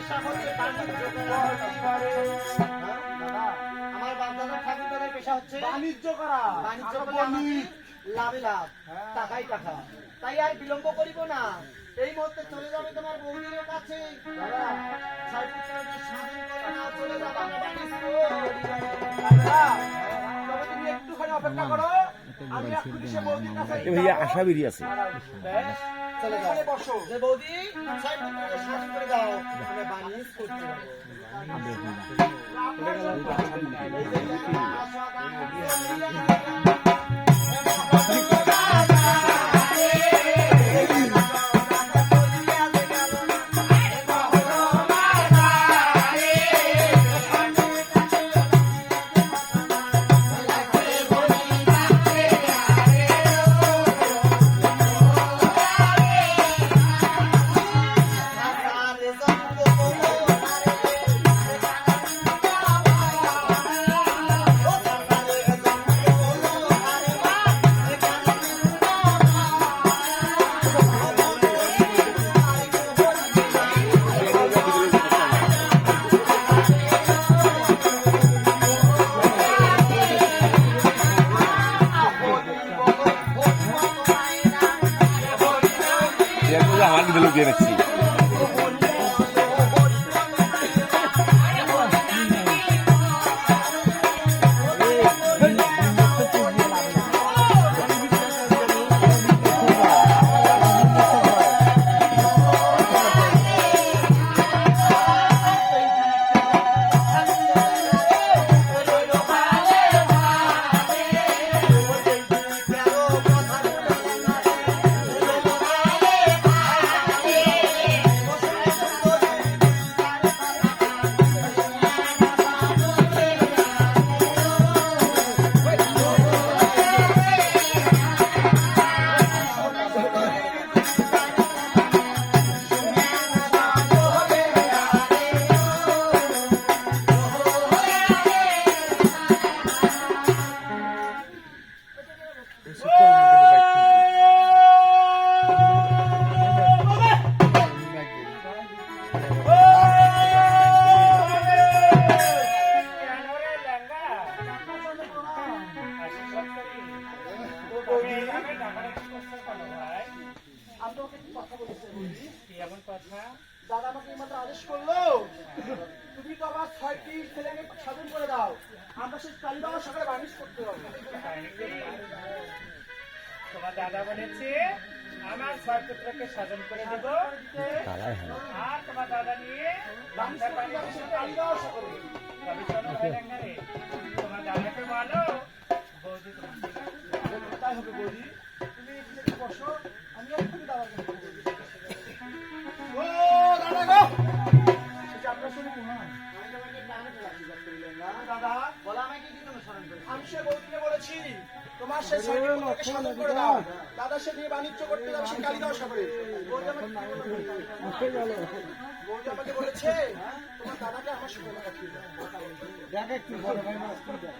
পেশা হচ্ছে বাণিজ্য করা। আমার বাপদাদার ঠাকুরদাদের পেশা হচ্ছে বাণিজ্য করা। বাণিজ্য করে আমাদের লাভে লাভ, টাকাই টাকা। তাই আর বিলম্ব করিব না, এই মুহূর্তে চলে যাবে তোমার বৌদির কাছে। চলে যাবে আমার বাণিজ্য। তবে তুমি একটুখানি অপেক্ষা করো, আমি এক্ষুনি সে বৌদির কাছে ভাইয়া আশা বেরিয়ে আছে। চলে যাও, বসো। যে বৌদি সাইকেলটাকে স্বাধীন করে দাও, আমি বাণিজ্য করতে যাবো। আমার কিন্তু দিয়ে রাখছি। দাদা আমাকে মাত্র আদেশ করলো, তুমি তো আবার 6টি ছেলেকে স্বাধীন করে দাও, আমরা সেই কালীবাবা সকালে বাণিজ্য করতে হবে। তোমার দাদা বলেছে আমার 6 পুত্রকে স্বাধীন করে দেব, আর তোমার দাদা নিয়ে কালীবাবা সকালে। তবে শোনো ভাই রে, তোমার দাদাকে বলো বৌদি তাই হবে বৌদি, তুমি এখানে একটু বসো, আমি এক্ষুনি দাদাকে বলবো। ও দাদা গো, সেটা আপনার শুনে কোথায়? দাদা বলো আমাকে কি জন্য স্মরণ করেছো? আমি সে বৌদিকে বলেছি তোমার সে 6টি পুত্রকে স্বাধীন করে দাও, দাদা সে নিয়ে বাণিজ্য করতে যাবে সে কালীবাবা সকালে। বৌদি আমাকে বলেছে তোমার দাদাকে আমার সঙ্গে পাঠিয়ে দাও। দেখ একটু বড় ভাই মাছ কি দেখ,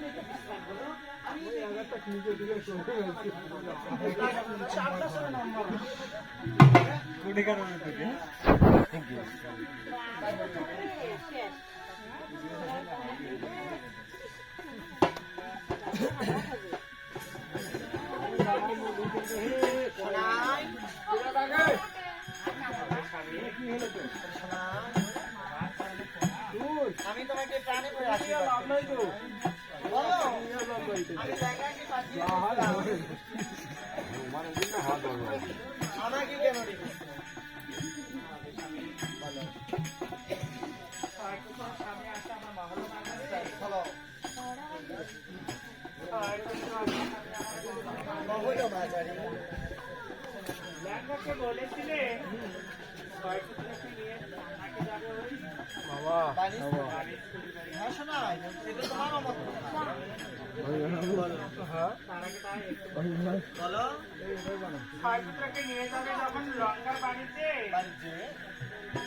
আমি একটা নিজে দিকে শুনতে হয়েছে। চারটা সরে নাম্বার কোটি কারণে থেকে থ্যাংক ইউ। আমি তোমাকে প্রাণে করে রাখি। বলো আমি জায়গাকে পাঠিয়ে আমাকে কেন রেখেছো? বলো বলো মাঝারি ল্যাংড়াকে বলেছিলে 6 পুত্রকে নিয়ে আমাকে যাবে ওই হ্যাঁ শোনাই, এটা তোমার মত। বলো 6 পুত্রকে নিয়ে যাবে যখন লঙ্কার বাড়িতে, বাণিজ্যে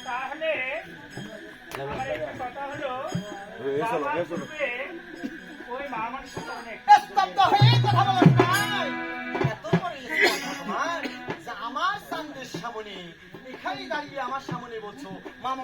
তাহলে আমার একটা কথা হলো বাবার পূর্বে ওই মামার সাথে অনেক স্তব্ধ হয়ে কথা বলো নাই। এত বড় কথা তোমার যে আমার সামনের সামনে এখানে দাঁড়িয়ে আমার সামনে বলছো মামা